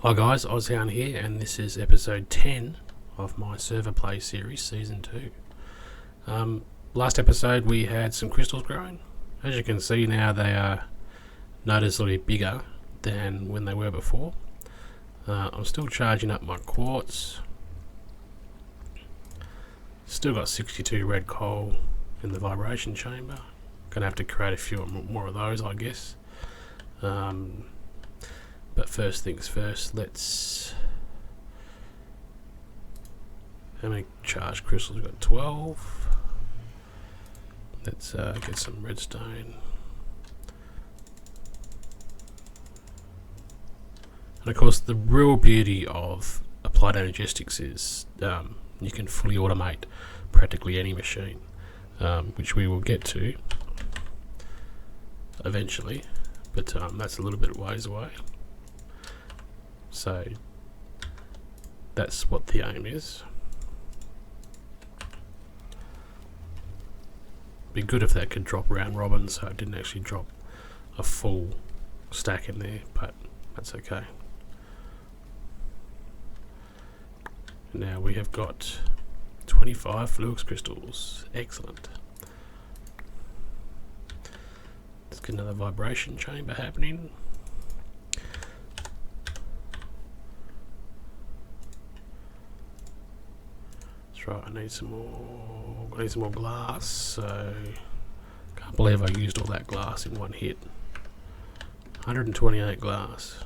Hi guys, Ozhound here, and this is episode 10 of my server play series, season 2. Last episode we had some crystals growing. As you can see now, they are noticeably bigger than when they were before. I'm still charging up my quartz. Still got 62 red coal in the vibration chamber. Gonna have to create a few more of those, I guess. But first things first, how many charged crystals? We've got 12. Let's get some redstone. And of course, the real beauty of applied energistics is you can fully automate practically any machine, which we will get to eventually, but that's a little bit of ways away. So that's what the aim is. Be good if that could drop round robin, so it didn't actually drop a full stack in there, but that's okay. Now we have got 25 flux crystals. Excellent. Let's get another vibration chamber happening. Right, I need some more glass, so can't believe I used all that glass in one hit. 128 glass.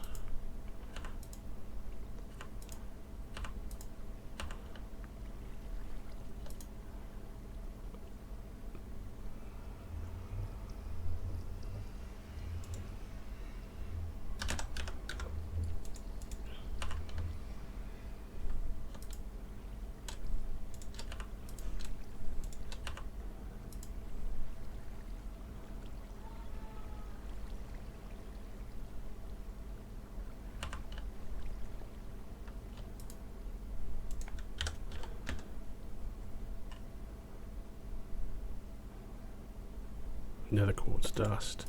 Another quartz dust.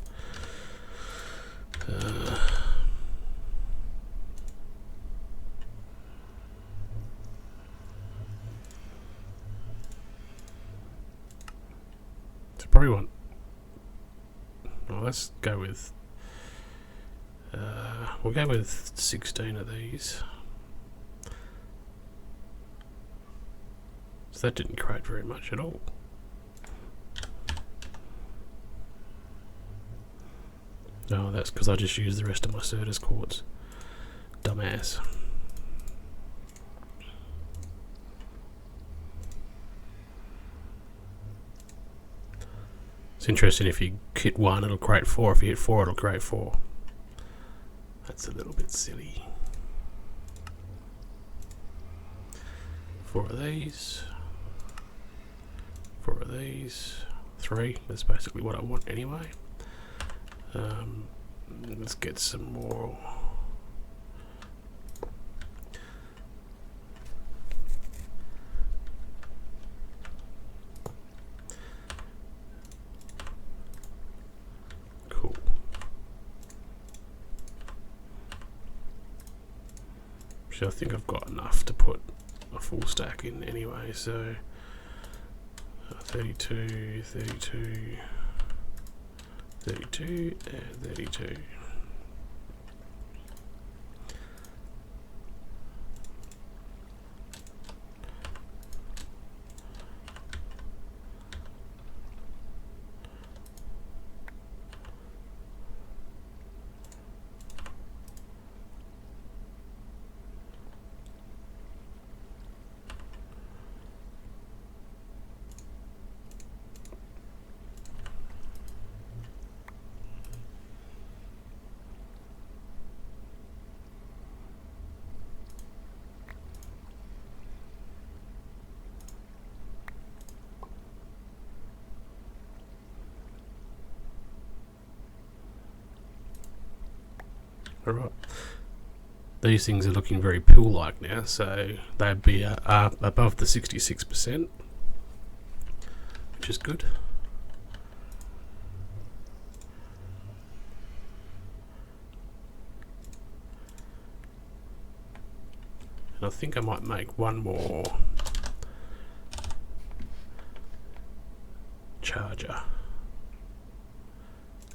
So probably want. Well, let's go with. We'll go with 16 of these. So that didn't create very much at all. No, that's because I just used the rest of my Certus quartz. Dumbass. It's interesting, if you hit 1 it'll create 4, if you hit 4 it'll create 4. That's a little bit silly. 4 of these. 4 of these. 3, that's basically what I want anyway. Let's get some more. Cool. So I think I've got enough to put a full stack in anyway, so 32, 32, 32 and 32. Alright, these things are looking very pill-like now, so they'd be above the 66%, which is good. And I think I might make one more charger,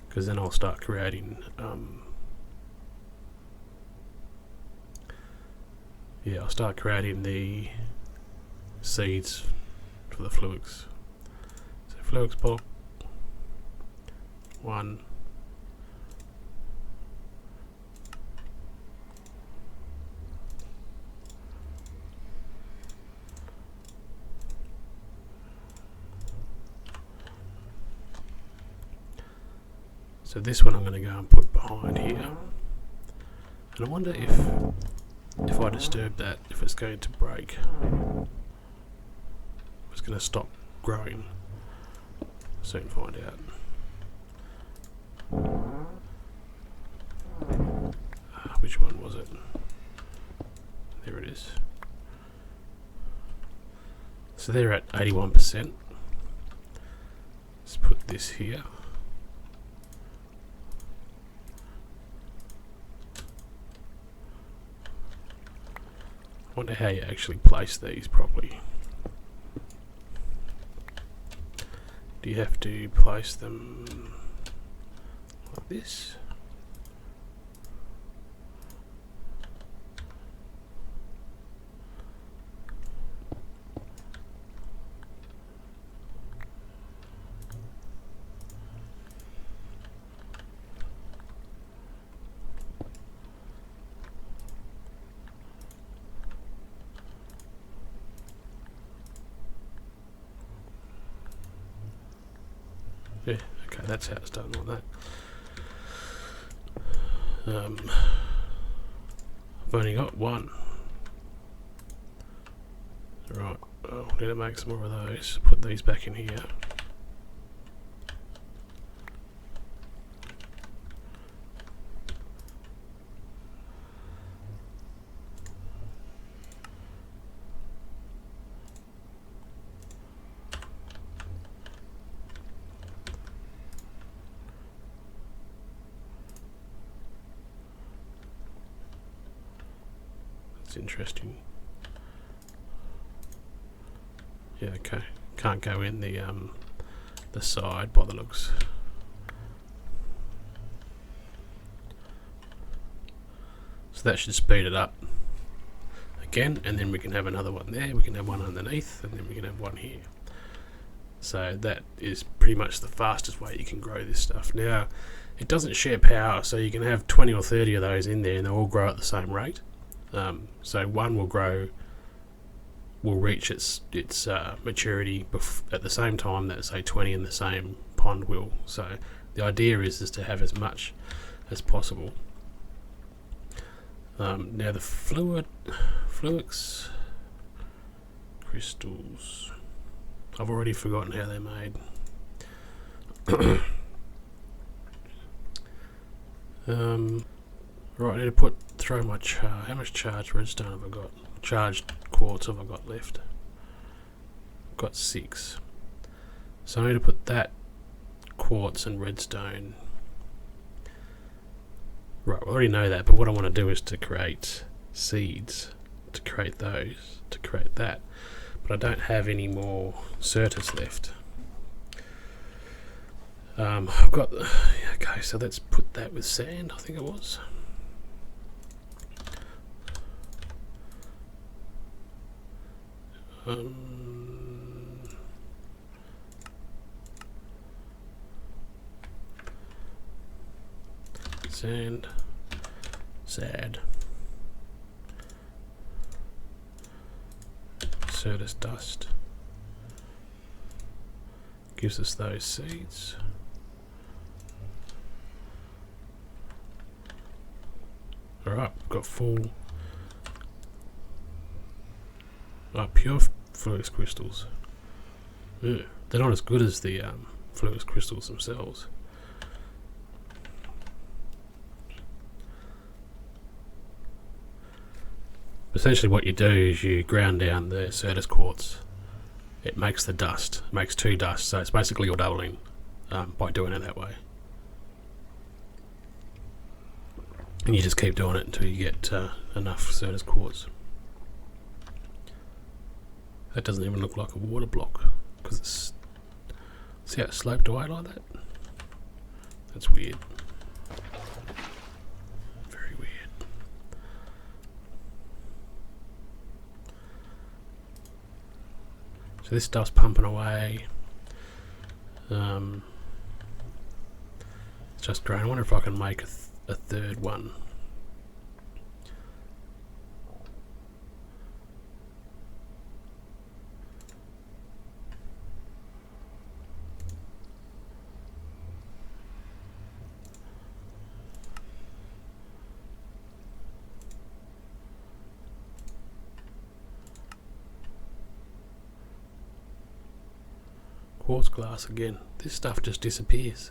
because then I'll start creating I'll start creating the seeds for the Fluix. So Fluix block 1, so this one I'm going to go and put behind here, and I wonder if I disturb that, if it's going to break, it's going to stop growing. Soon find out. Which one was it? There it is. So they're at 81%. Let's put this here. I wonder how you actually place these properly. Do you have to place them like this? Yeah, okay, that's how it's done like that. I've only got one. Right, I'll need to make some more of those. Put these back in here. Interesting. Yeah, okay. Can't go in the side by the looks. So that should speed it up again, and then we can have another one there, we can have one underneath, and then we can have one here. So that is pretty much the fastest way you can grow this stuff. Now, it doesn't share power, so you can have 20 or 30 of those in there and they'll all grow at the same rate. So one will reach its maturity at the same time that, say, 20 in the same pond will. So the idea is to have as much as possible. Now the Fluix crystals, I've already forgotten how they're made. Right, I need to throw my how much charged redstone have I got? Charged quartz have I got left? I've got 6. So I need to put that quartz and redstone. Right, I already know that, but what I want to do is to create seeds, to create those, to create that. But I don't have any more certus left. I've got, okay, so let's put that with sand, I think it was. Sand, sad, certus dust gives us those seeds. Alright, we've got full pure Fluix crystals. Ugh, they're not as good as the Fluix crystals themselves. Essentially what you do is you ground down the certus quartz. It makes the dust, it makes 2 dust, so it's basically you're doubling by doing it that way. And you just keep doing it until you get enough certus quartz. That doesn't even look like a water block because it's, see how it sloped away like that? That's weird. Very weird. So this stuff's pumping away. It's just growing. I wonder if I can make a third one. Quartz glass again. This stuff just disappears.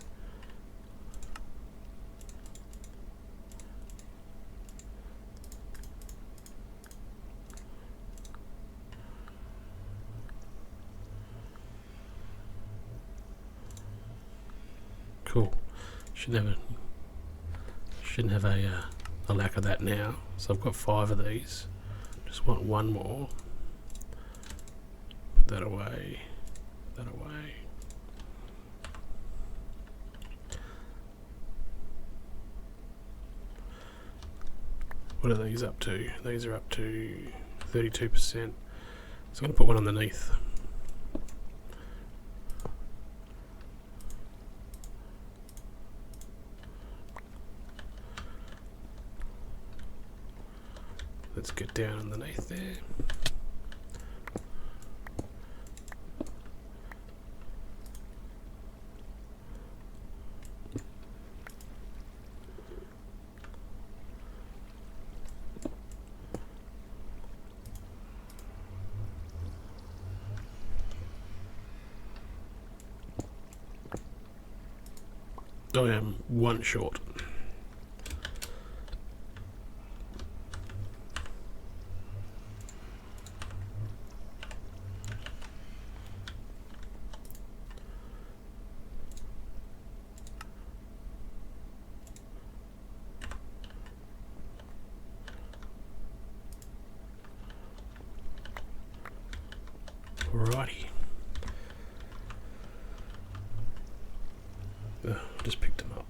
Cool. Shouldn't have a lack of that now. So I've got 5 of these. Just want one more. Put that away. That away. What are these up to? These are up to 32%. So I'm going to put one underneath. Let's get down underneath there. I am one short. Alrighty. Just picked them up.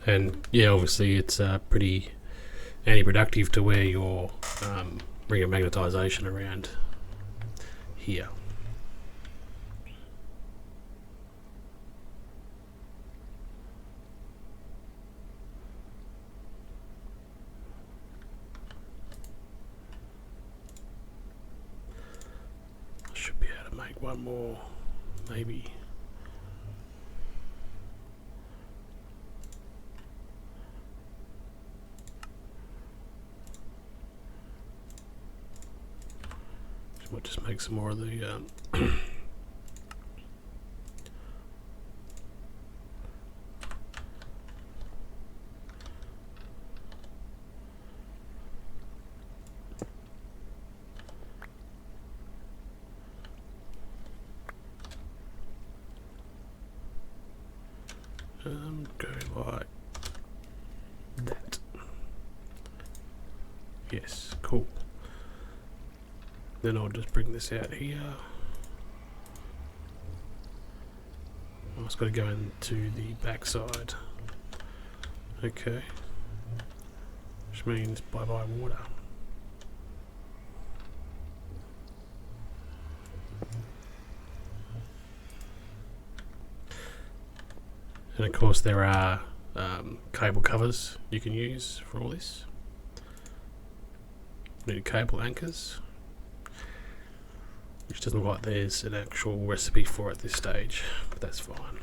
And yeah, obviously it's pretty anti-productive to wear your ring of magnetisation around here. Should be able to make one more, maybe. Might just make some more of the go like that. Yes, cool. Then I'll just bring this out here. I've just got to go into the back side. Okay. Which means bye-bye water. And of course there are cable covers you can use for all this. Need cable anchors, which doesn't look like there's an actual recipe for it at this stage, but that's fine.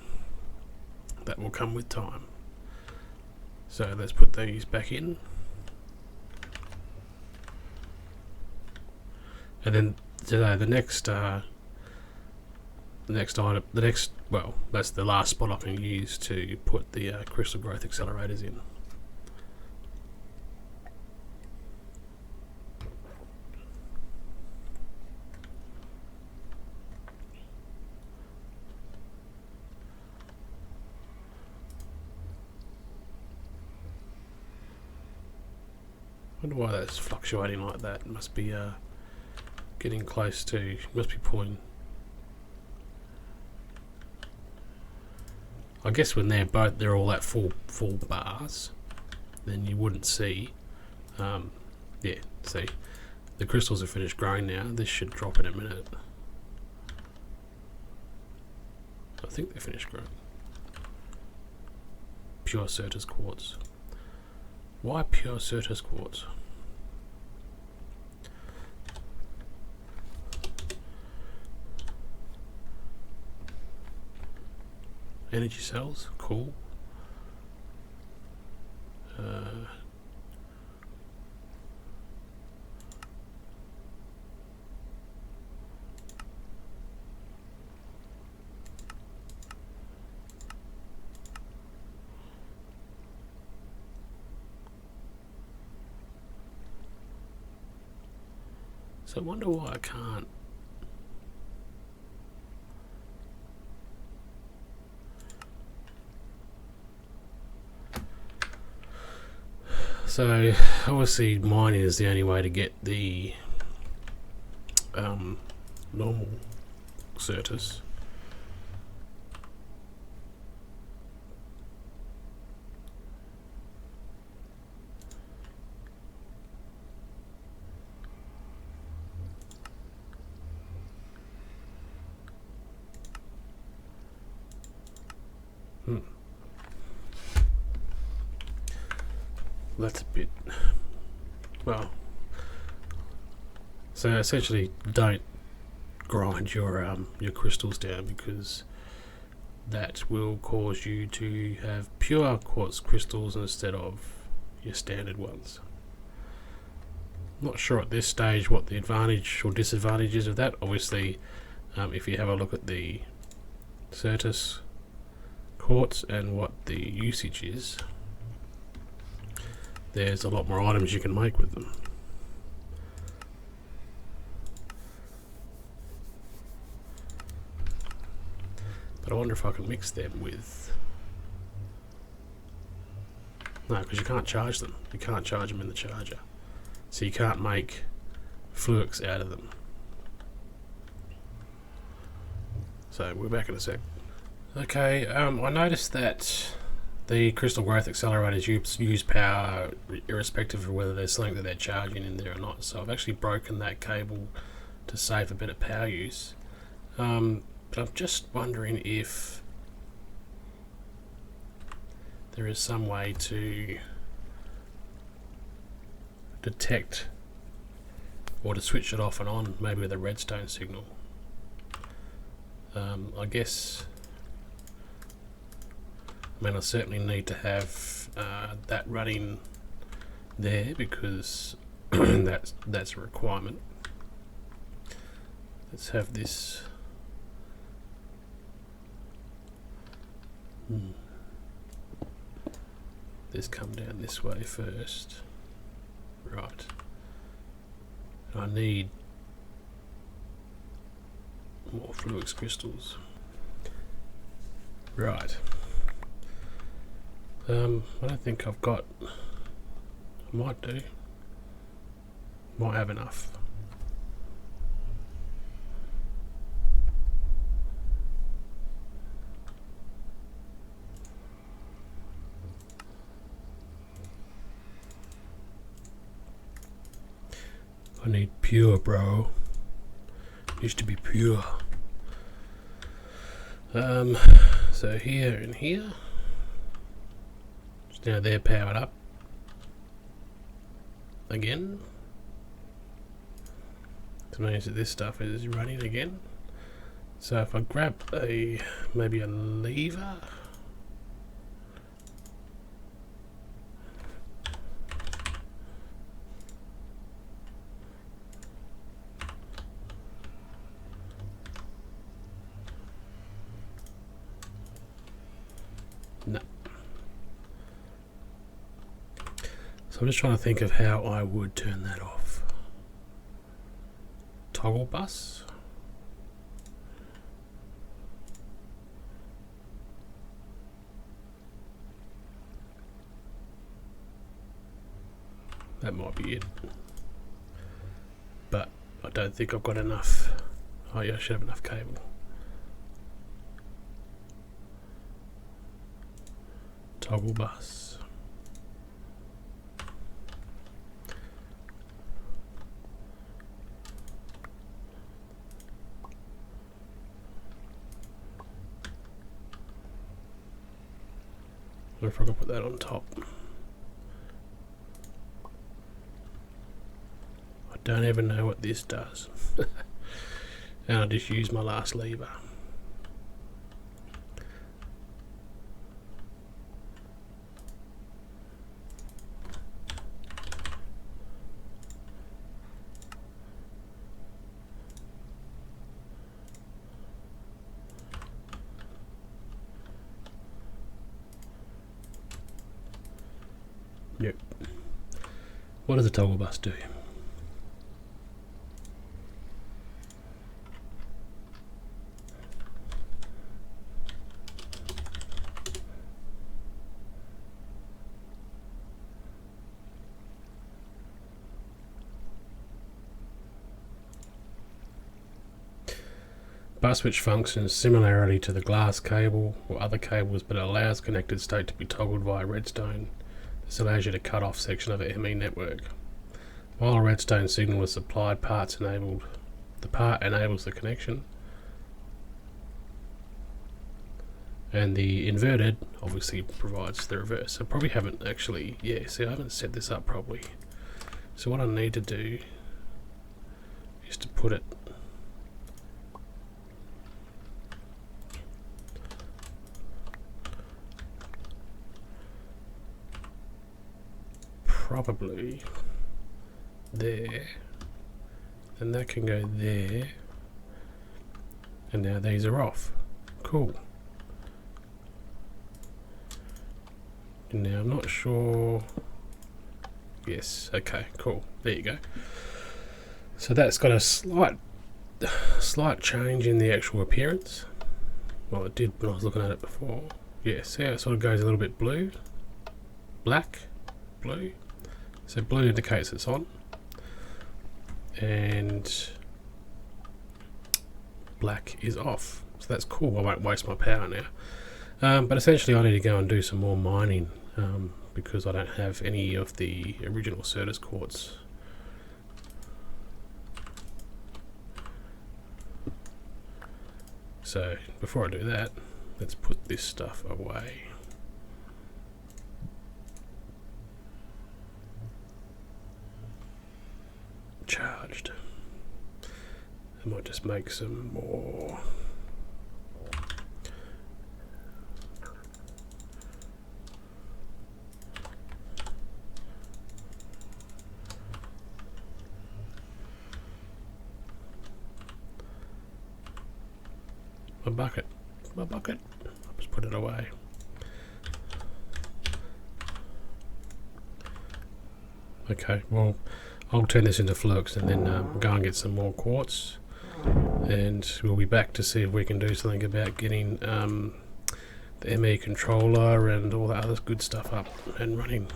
That will come with time. So let's put these back in. And then today the next item, well, that's the last spot I can use to put the crystal growth accelerators in. wonder why that's fluctuating like that. It must be getting close to, must be pulling. I guess when they're all at full bars, then you wouldn't see. Yeah, see, the crystals have finished growing now. This should drop in a minute. I think they finished growing. Pure Certus quartz. Why pure Certus quartz? Energy cells, cool. So I wonder why I can't. So obviously mining is the only way to get the normal Certus. That's a bit, well, so essentially don't grind your crystals down, because that will cause you to have pure quartz crystals instead of your standard ones. Not sure at this stage what the advantage or disadvantage is of that. Obviously, if you have a look at the Certus quartz and what the usage is, there's a lot more items you can make with them. But I wonder if I can mix them with... No, because you can't charge them. You can't charge them in the charger. So you can't make fluix out of them. So we're back in a sec. Okay, I noticed that the crystal growth accelerators use power irrespective of whether there's something that they're charging in there or not. So I've actually broken that cable to save a bit of power use. But I'm just wondering if there is some way to detect or to switch it off and on, maybe with a redstone signal. I guess, I mean, I certainly need to have that running there, because that's a requirement. Let's have this. This come down this way first. Right. I need more fluix crystals. Right. I don't think I've got. I might do. Might have enough. I need pure, bro. Used to be pure. So here and here. So now they're powered up again. That means that this stuff is running again. So if I grab maybe a lever. No. So I'm just trying to think of how I would turn that off. Toggle bus. That might be it. But I don't think I've got enough. Oh yeah, I should have enough cable. Toggle bus. Or if I can put that on top. I don't even know what this does. And I just use my last lever. Yep. What does a toggle bus do? Bus switch functions similarly to the glass cable or other cables, but it allows connected state to be toggled via redstone. This allows you to cut off section of a ME network. While a redstone signal is supplied, the part enables the connection, and the inverted obviously provides the reverse. I probably haven't actually, I haven't set this up properly. So what I need to do is to put it probably there, and that can go there, and now these are off. Cool. Now I'm not sure. Yes, okay, cool. There you go. So that's got a slight change in the actual appearance. Well, it did when I was looking at it before. Yeah, see how it sort of goes a little bit blue, black, blue. So blue indicates it's on, and black is off. So that's cool. I won't waste my power now. But essentially I need to go and do some more mining because I don't have any of the original Certus quartz. So before I do that, let's put this stuff away. Charged. I might just make some more. My bucket. I'll just put it away. Okay, well, I'll turn this into flux and then go and get some more quartz, and we'll be back to see if we can do something about getting the ME controller and all that other good stuff up and running.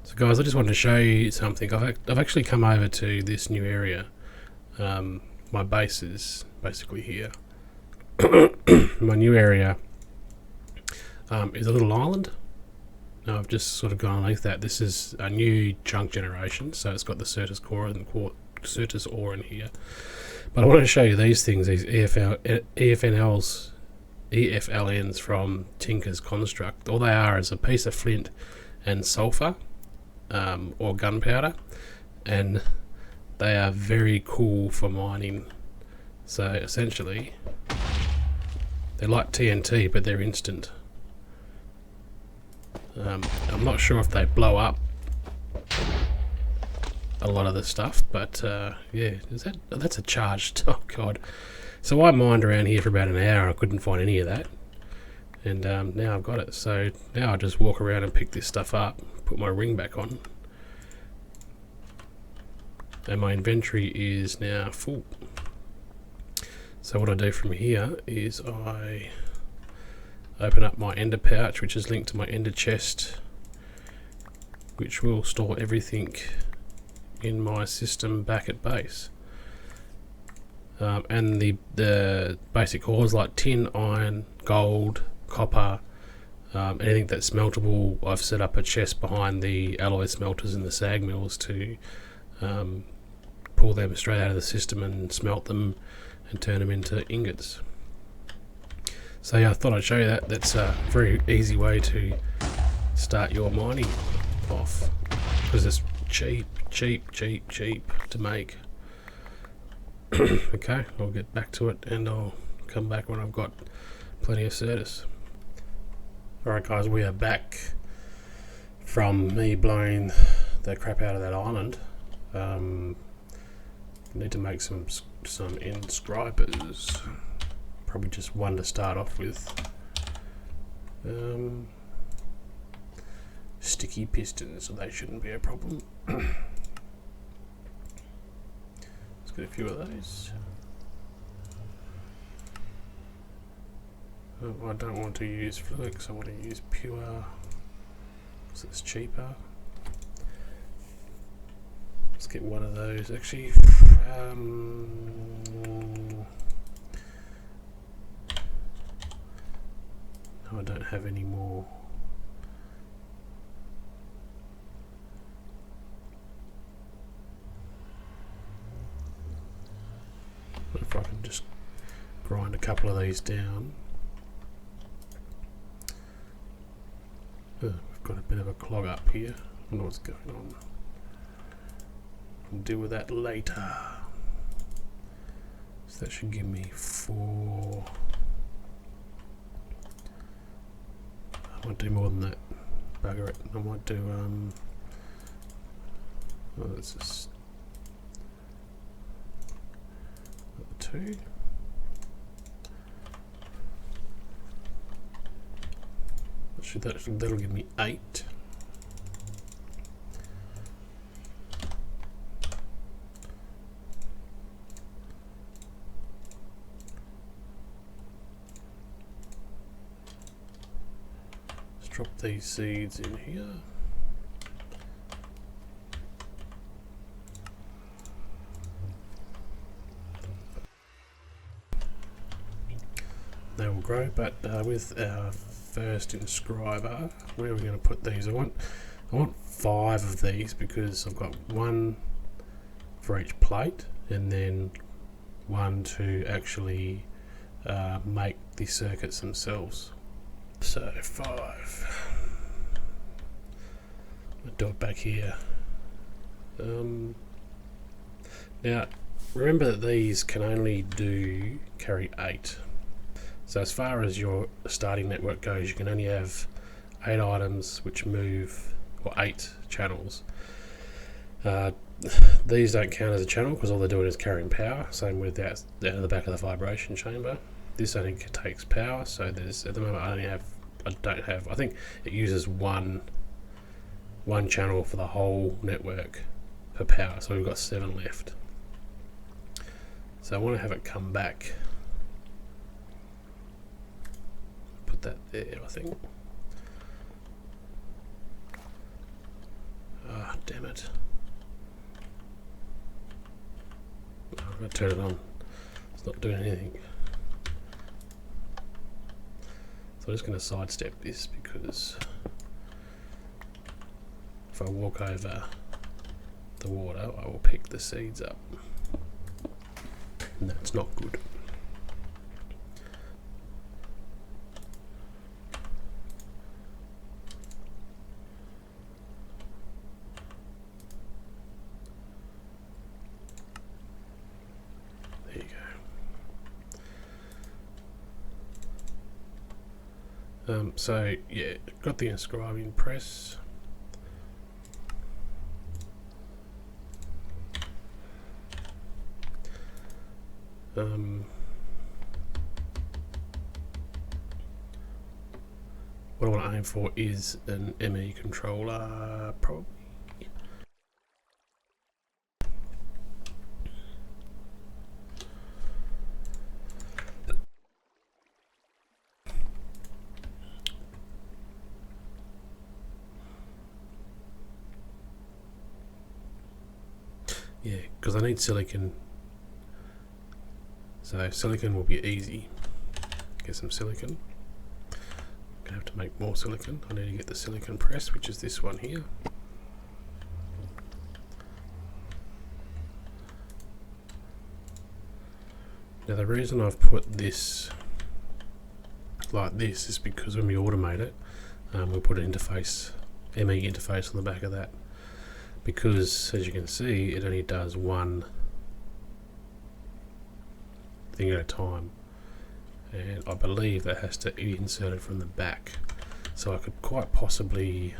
So guys, I just wanted to show you something. I've actually come over to this new area. My base is basically here. My new area is a little island. Now I've just sort of gone underneath that. This is a new chunk generation, so it's got the Certus core and Certus ore in here. But I want to show you these things, these EFLNs from Tinker's Construct. All they are is a piece of flint and sulfur or gunpowder, and they are very cool for mining. So essentially they're like TNT, but they're instant. I'm not sure if they blow up a lot of the stuff, but yeah, that's a charged. Oh god! So I mined around here for about an hour. I couldn't find any of that, and now I've got it. So now I just walk around and pick this stuff up, put my ring back on, and my inventory is now full. So what I do from here is I open up my ender pouch, which is linked to my ender chest which will store everything in my system back at base. And the basic ores like tin, iron, gold, copper, anything that's smeltable, I've set up a chest behind the alloy smelters and the sag mills to pull them straight out of the system and smelt them and turn them into ingots. So yeah, I thought I'd show you that. That's a very easy way to start your mining off, because it's cheap to make. Okay, I'll get back to it and I'll come back when I've got plenty of Certus. Alright guys, we are back from me blowing the crap out of that island. Need to make some inscribers. Probably just one to start off with. Sticky pistons, so they shouldn't be a problem. Let's get a few of those. Oh, I don't want to use flux, I want to use pure, because it's cheaper. Let's get one of those. Actually, no, I don't have any more. If I can just grind a couple of these down. We've got a bit of a clog up here. I don't know what's going on. We'll deal with that later. So that should give me 4. I might do more than that. Bugger it. I might do oh, that's just 2. That'll give me 8. Let's drop these seeds in here. They will grow, but with our first inscriber, where are we going to put these? I want 5 of these, because I've got 1 for each plate and then 1 to actually make the circuits themselves. So 5. I'll do it back here. Now remember that these can only carry 8. So as far as your starting network goes, you can only have 8 items which move, or 8 channels. These don't count as a channel because all they're doing is carrying power. Same with that down the back of the vibration chamber. This only takes power, so there's, at the moment I think it uses one channel for the whole network for power. So we've got 7 left. So I want to have it come back. That there, I think. Ah, damn it. I'm going to turn it on. It's not doing anything. So I'm just going to sidestep this, because if I walk over the water, I will pick the seeds up. And that's not good. So yeah, got the inscribing press. What I want to aim for is an ME controller, probably. Yeah, because I need silicon. So silicon will be easy. Get some silicon. Gonna have to make more silicon. I need to get the silicon press, which is this one here. Now the reason I've put this like this is because when we automate it, we'll put an interface, ME interface on the back of that, because as you can see it only does one thing at a time, and I believe that has to be inserted from the back, so I could quite possibly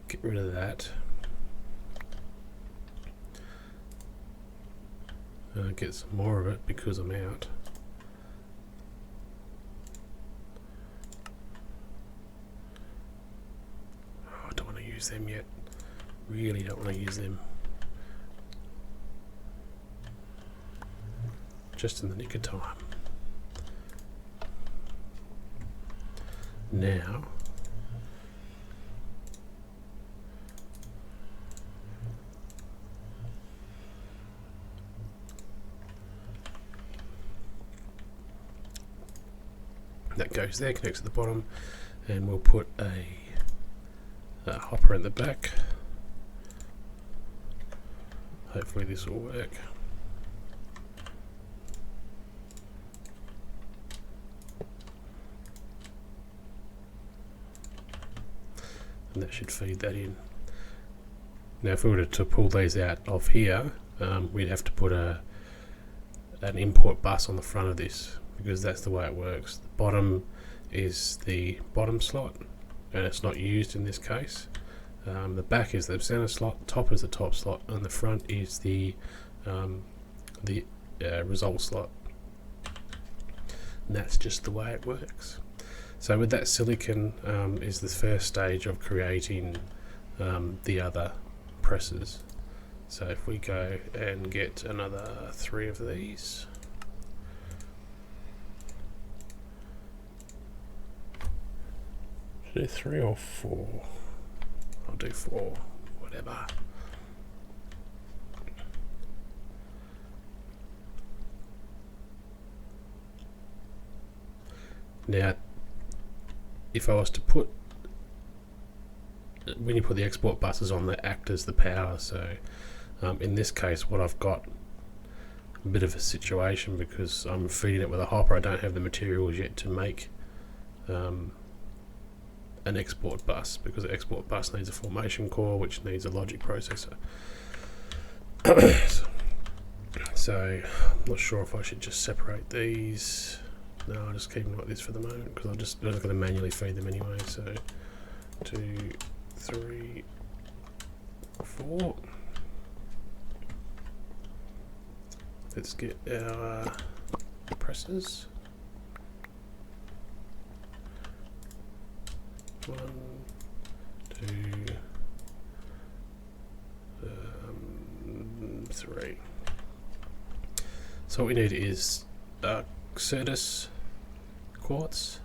get rid of that, get some more of it because I'm out. Oh, I don't want to use them yet, really don't want to use them. Just in the nick of time. Now that goes there, connects to the bottom, and we'll put a hopper in the back. Hopefully this will work. And that should feed that in. Now if we were to pull these out of here, we'd have to put an import bus on the front of this, because that's the way it works. The bottom is the bottom slot and it's not used in this case. The back is the center slot, top is the top slot, and the front is the result slot. And that's just the way it works. So with that silicon is the first stage of creating the other presses. So if we go and get another 3 of these, should I do 3 or 4? I'll do 4, whatever. Now if I was to put, when you put the export buses on, they act as the power. So in this case what I've got a bit of a situation, because I'm feeding it with a hopper. I don't have the materials yet to make an export bus, because the export bus needs a formation core, which needs a logic processor. So I'm not sure if I should just separate these. No, I'll just keep them like this for the moment, because I'm just going to manually feed them anyway. So 2, 3, 4. Let's get our presses. 1, 2, 3. So what we need is Certus quartz,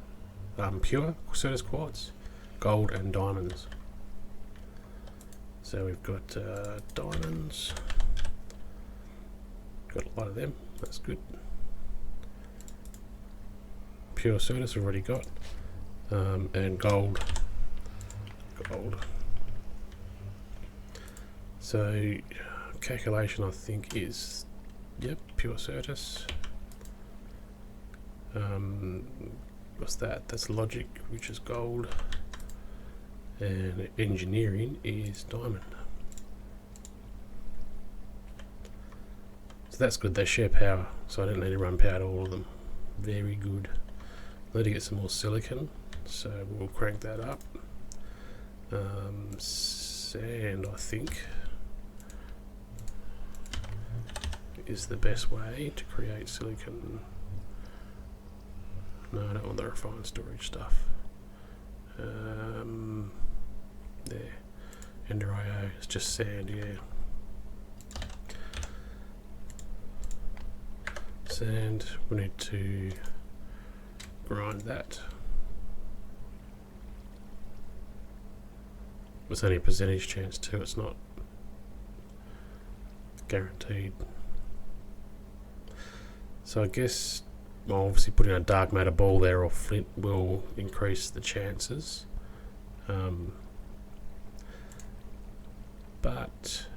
pure Certus quartz, gold and diamonds. So we've got diamonds, got a lot of them, that's good. Pure Certus we've already got, and gold. So calculation I think is, yep, pure Certus. What's that? That's logic, which is gold, and engineering is diamond. So that's good. They share power, so I don't need to run power to all of them. Very good. I need to get some more silicon, so we'll crank that up. Sand, I think, is the best way to create silicon. No, I don't want the refined storage stuff. There. Ender IO, it's just sand, yeah. Sand, we need to grind that. There's only a percentage chance too, it's not guaranteed. So I guess, well, obviously putting a dark matter ball there or flint will increase the chances. But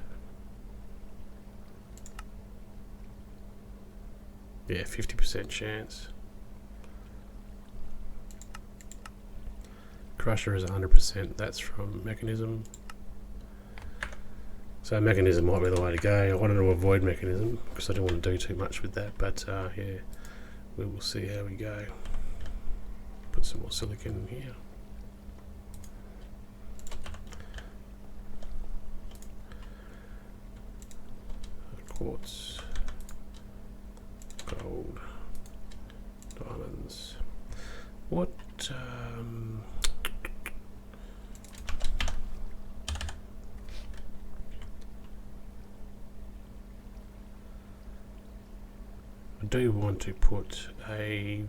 yeah, 50% chance. Crusher is 100%. That's from Mechanism. So Mechanism might be the way to go. I wanted to avoid Mechanism because I didn't want to do too much with that. But yeah, we will see how we go. Put some more silicon in here. Quartz, gold, diamonds. What? I do want to put a. I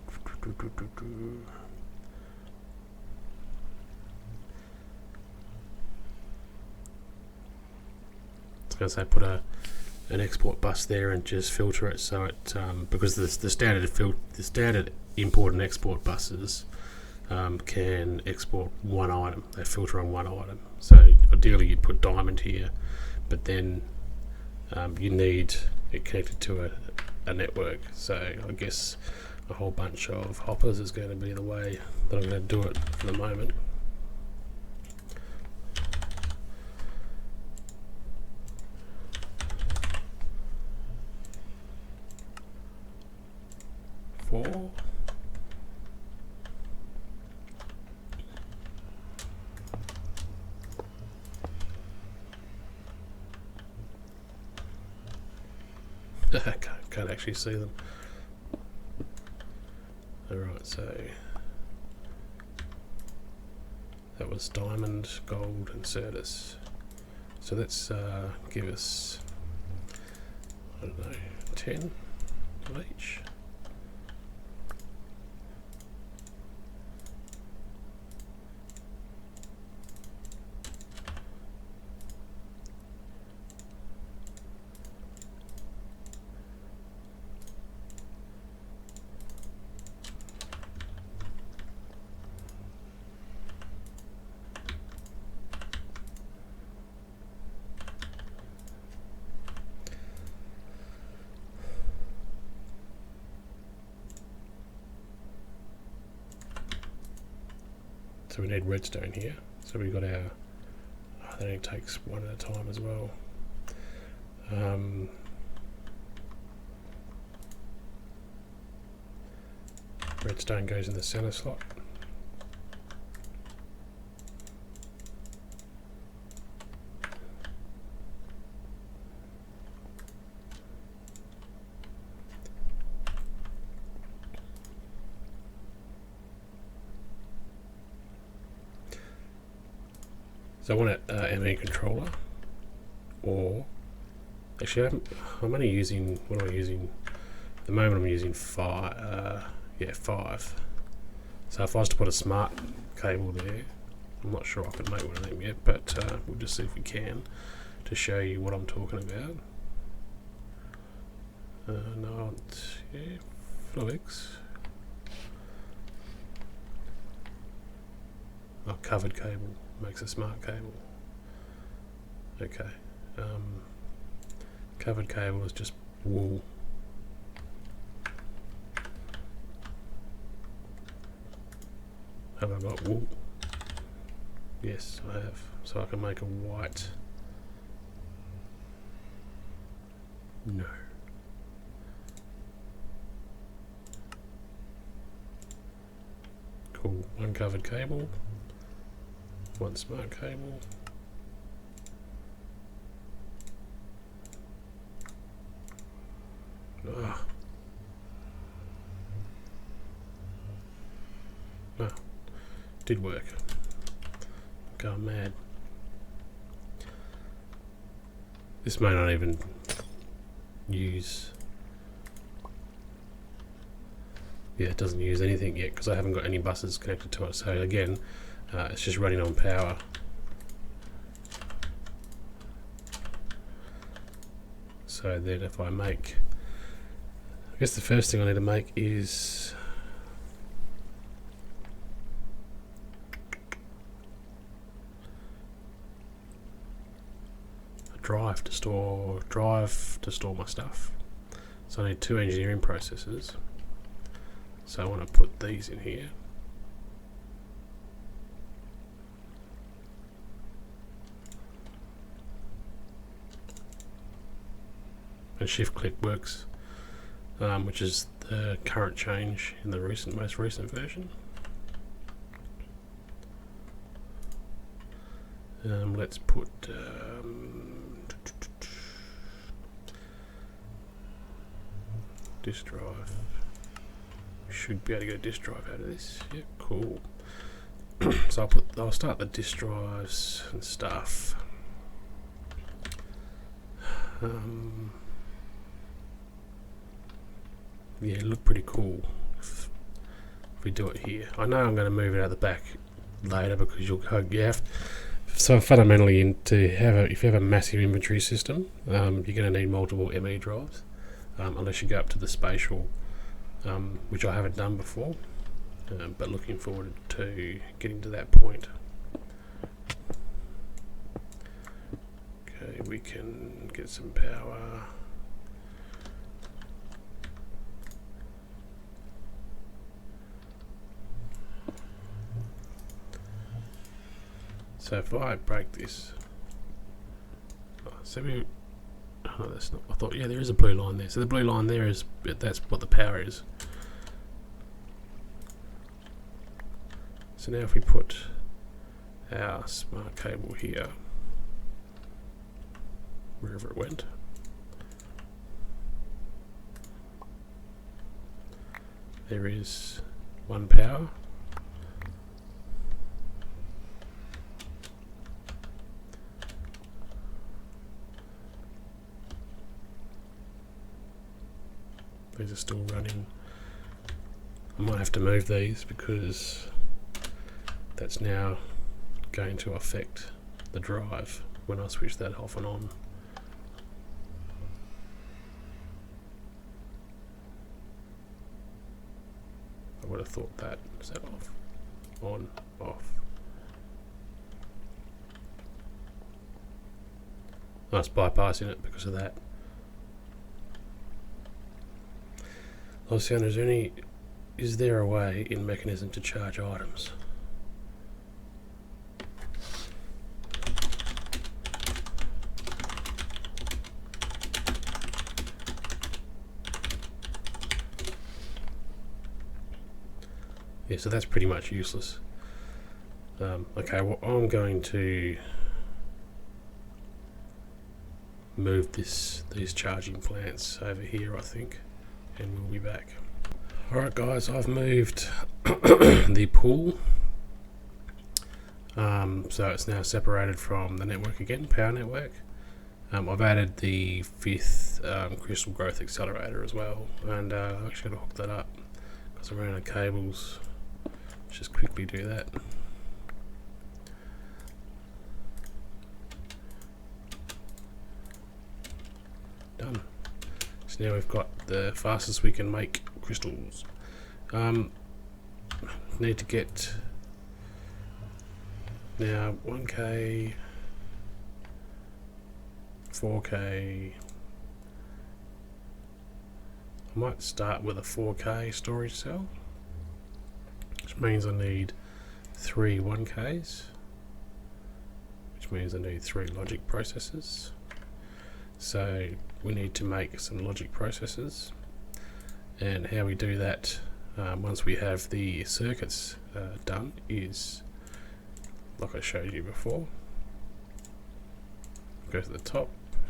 was going to say put an export bus there and just filter it so it because the standard import and export buses can export one item. They filter on one item. So ideally you'd put diamond here, but then you need it connected to a network. So I guess a whole bunch of hoppers is going to be the way that I'm going to do it for the moment. Four. Can't actually see them. Alright, so that was diamond, gold and certus. So let's give us, I don't know, 10 of each. So we need redstone here. So we've got our, that only takes one at a time as well. Redstone goes in the center slot. So I want an ME controller, or actually I'm only using, what am I using? At the moment I'm using 5. Yeah, 5. So if I was to put a smart cable there, I'm not sure I can make one of them yet, but we'll just see if we can to show you what I'm talking about. No, yeah, Flux. Oh, covered cable makes a smart cable. Okay. Covered cable is just wool. Have I got wool? Yes, I have. So I can make a white. No. Cool. One covered cable. One smart cable. Ah. Ah. Did work. Going mad. This may not even use. Yeah, it doesn't use anything yet because I haven't got any buses connected to it. So again, it's just running on power. So then if I make, I guess the first thing I need to make is a drive to store my stuff. So I need 2 engineering processes. So I want to put these in here. And shift click works, which is the current change in the most recent version. Let's put disk drive. Should be able to get a disk drive out of this. Yeah, cool. So I'll start the disk drives and stuff. Yeah, look pretty cool if we do it here. I know I'm going to move it out the back later because you have. So fundamentally, if you have a massive inventory system, you're going to need multiple ME drives, unless you go up to the spatial, which I haven't done before, but looking forward to getting to that point. Okay, we can get some power. So if I break this, oh, that's not. I thought, yeah, there is a blue line there. So the blue line there is, that's what the power is. So now if we put our smart cable here, wherever it went, there is 1 power. These are still running. I might have to move these because that's now going to affect the drive when I switch that off and on. I would have thought that. Is that off? On, off. I was bypassing it because of that. I was saying, is there a way in Mechanism to charge items? Yeah, so that's pretty much useless. Okay, well, I'm going to move these charging plants over here, I think. And we'll be back. Alright guys, I've moved the pool, so it's now separated from the network again, power network. I've added the 5th crystal growth accelerator as well, and I'm actually going to hook that up because I ran out of cables. Let's just quickly do that. Done. So now we've got the fastest we can make crystals. Need to get now 1K, 4K. I might start with a 4K storage cell, which means I need 3 1Ks, which means I need 3 logic processors. So we need to make some logic processors, and how we do that once we have the circuits done is like I showed you before. Go to the top,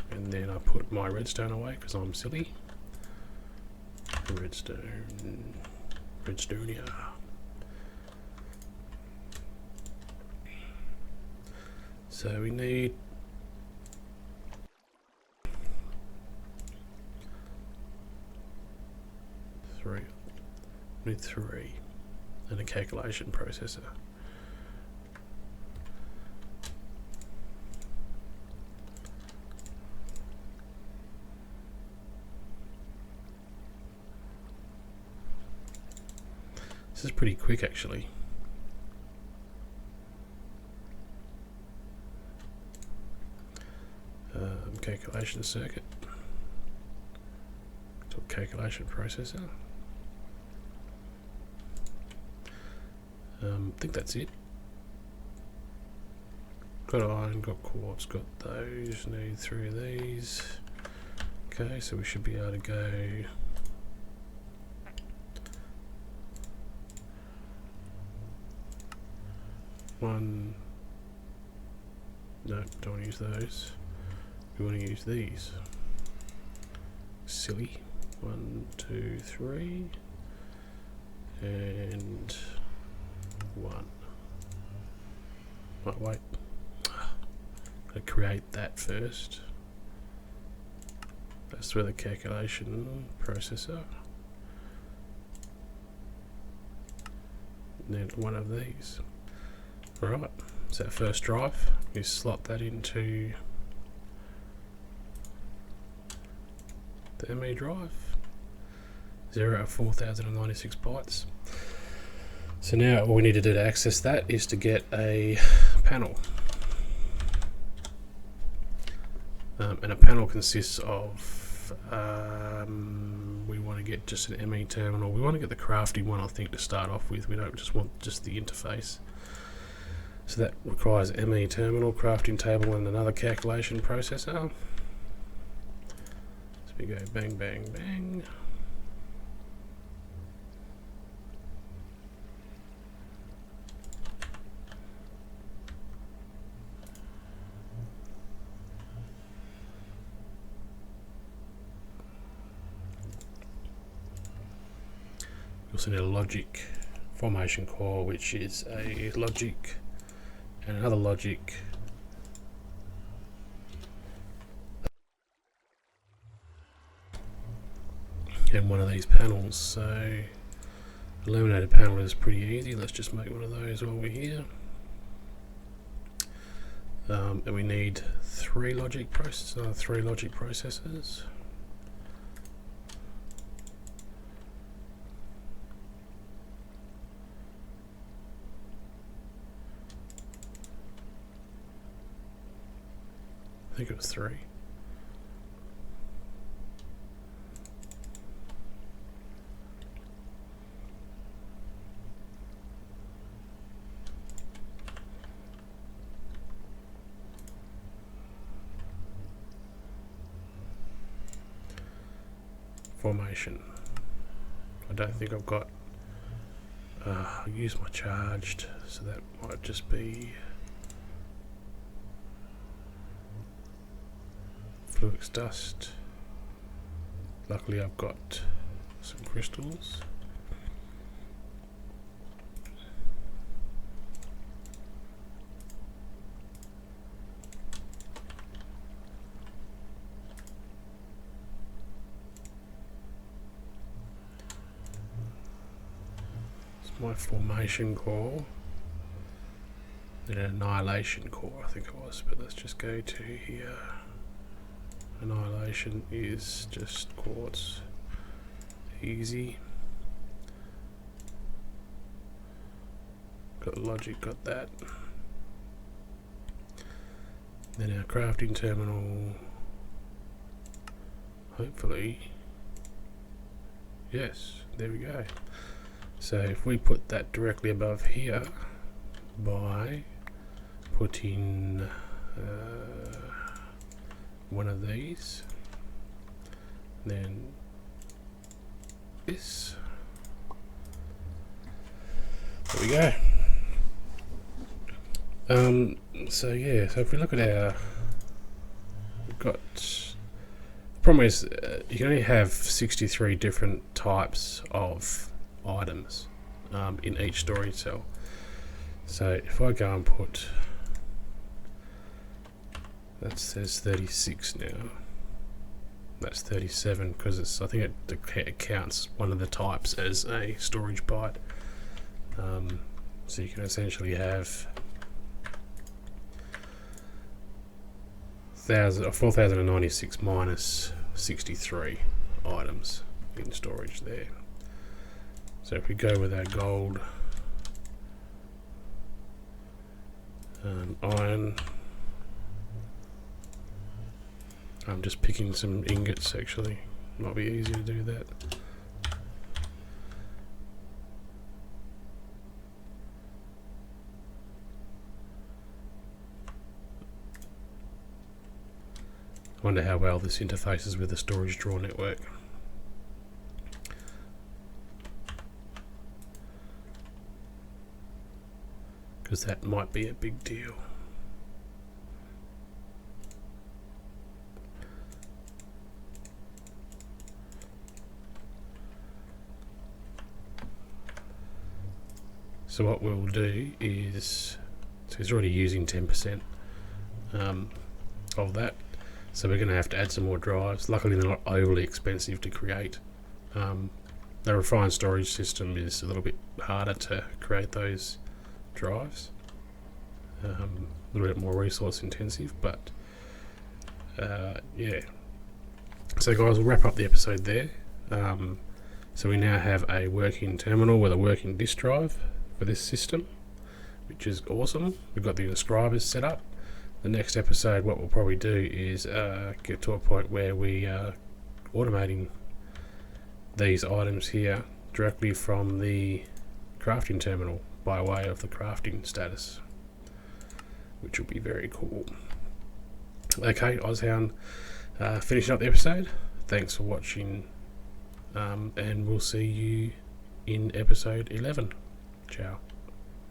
and then I put my redstone away because I'm silly. Redstonia. So we need three and a calculation processor. This is pretty quick actually. Calculation circuit. Calculation processor. I think that's it. Got iron, got quartz, got those. Need 3 of these. Okay, so we should be able to go. One. No, don't want to use those. We want to use these. Silly. 1, 2, 3. And 1. Oh, wait. Gotta create that first. That's where the calculation processor. And then one of these. Right, so that first drive, you slot that into the ME drive. 0 of 4096 bytes. So now all we need to do to access that is to get a panel. And a panel consists of, we want to get just an ME terminal. We want to get the crafting one, I think, to start off with. We don't just want just the interface. So that requires ME terminal, crafting table, and another calculation processor. So we go bang, bang, bang. We also need a logic formation core, which is a logic and another logic and one of these panels. So illuminated panel is pretty easy. Let's just make one of those while we're here. And we need 3 logic processors. I think it was 3. Formation. I don't think I've got. I'll use my charged, so that might just be. Fluix dust. Luckily I've got some crystals. It's my formation core. Then an annihilation core, I think it was, but let's just go to here. Annihilation is just quartz. Easy. Got logic, got that. Then our crafting terminal. Hopefully. Yes, there we go. So if we put that directly above here by putting one of these, then this. There we go. So yeah, so if we look at our, we've got, the problem is you can only have 63 different types of items in each storage cell. So if I go and put, that says 36 now. That's 37 because it's, I think it counts one of the types as a storage byte. So you can essentially have 4096 minus 63 items in storage there. So if we go with our gold, iron, I'm just picking some ingots actually, might be easier to do that. I wonder how well this interfaces with the storage drawer network. Because that might be a big deal. So what we'll do is, so he's already using 10% of that. So we're going to have to add some more drives. Luckily they're not overly expensive to create. The refined storage system is a little bit harder to create those drives. A little bit more resource intensive, but yeah. So guys, we'll wrap up the episode there. So we now have a working terminal with a working disk drive for this system, which is awesome. We've got the inscribers set up. The next episode, what we'll probably do is get to a point where we are automating these items here directly from the crafting terminal by way of the crafting status, which will be very cool. Okay, Ozhound, finishing up the episode. Thanks for watching, and we'll see you in episode 11. Ciao.